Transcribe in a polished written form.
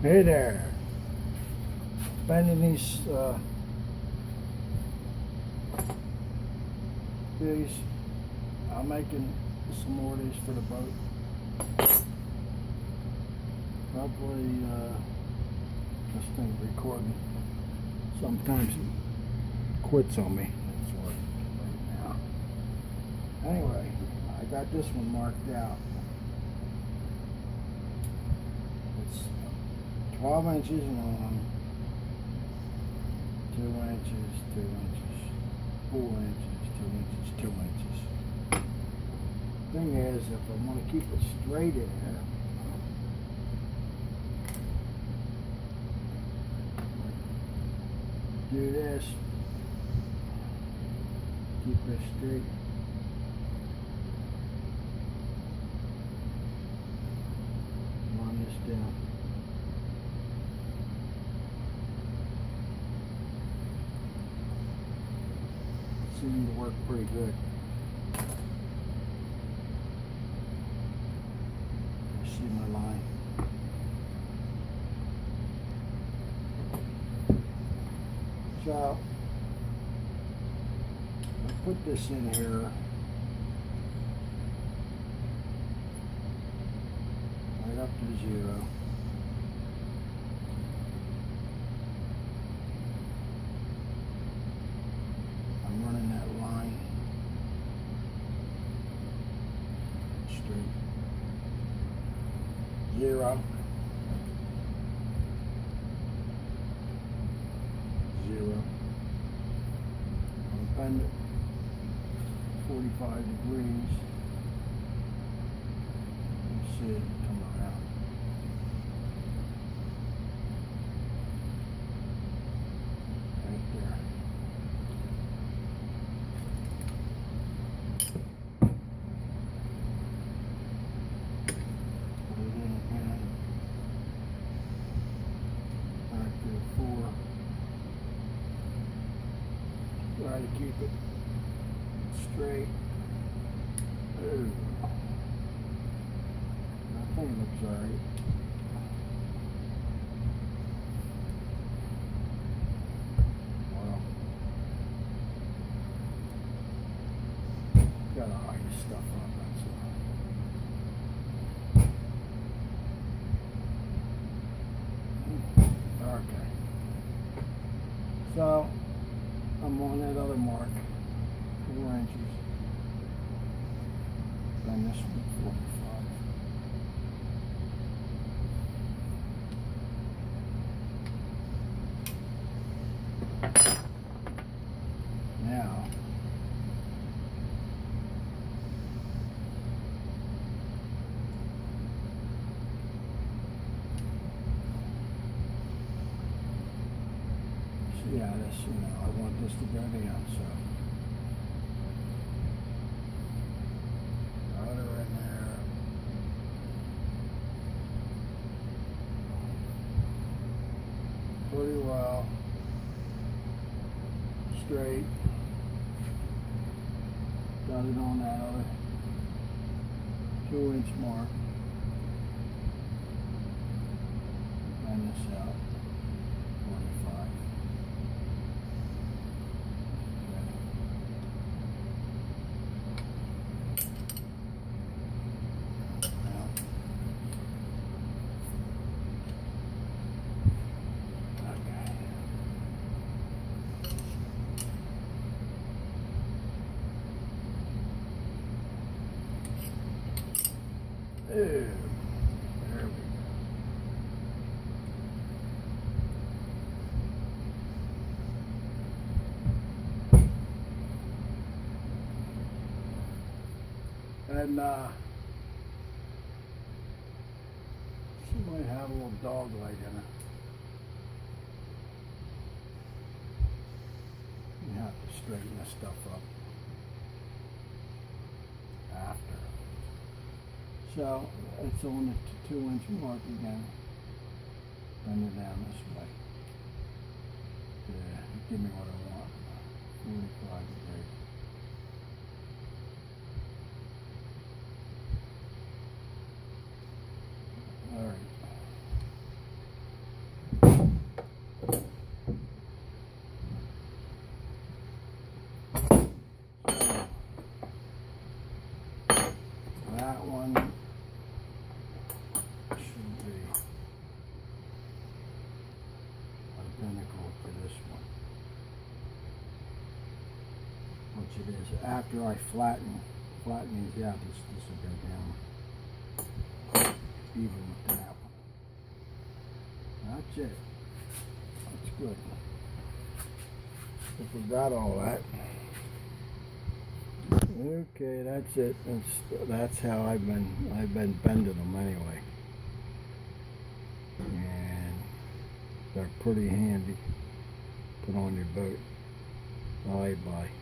Hey there. Bending these I'm making some more of these for the boat. Hopefully this thing's recording. Sometimes it quits on me. That's what right now. Anyway, I got this one marked out. It's 12 inches long, 2 inches, 2 inches, 4 inches, 2 inches, 2 inches. Thing is, if I want to keep it straight in here, do this, keep this straight. Run this down. Seemed to work pretty good. You see my line. So I put this in here. Right up to 0. I'm running that line straight. 0. 0. I'll bend it 45 degrees. Let's see it come around. Right there. Put it in again. Back to the 4. Try to keep it straight. Ooh. I think it looks alright. Well, gotta hide this stuff up, that's all. Okay. So, I'm on that other mark, 4 inches. And this one, 45. Now, see how this, I want this to go down, so. Got her in there. Pretty well. Straight. Got it on that other 2-inch mark. Bend this out. 45. Ew. There we go. And she might have a little dog leg in her. You have to straighten this stuff up after. So it's on the 2-inch mark again. Bend it down this way. Yeah, give me what I want. 45 degrees. All right. that one should be identical to this one, which it is. After I flatten these out, this will go down even with that one. That's it. That's good. If we got all that. Okay, that's it. That's how I've been bending them anyway. And they're pretty handy. Put on your boat. Bye bye.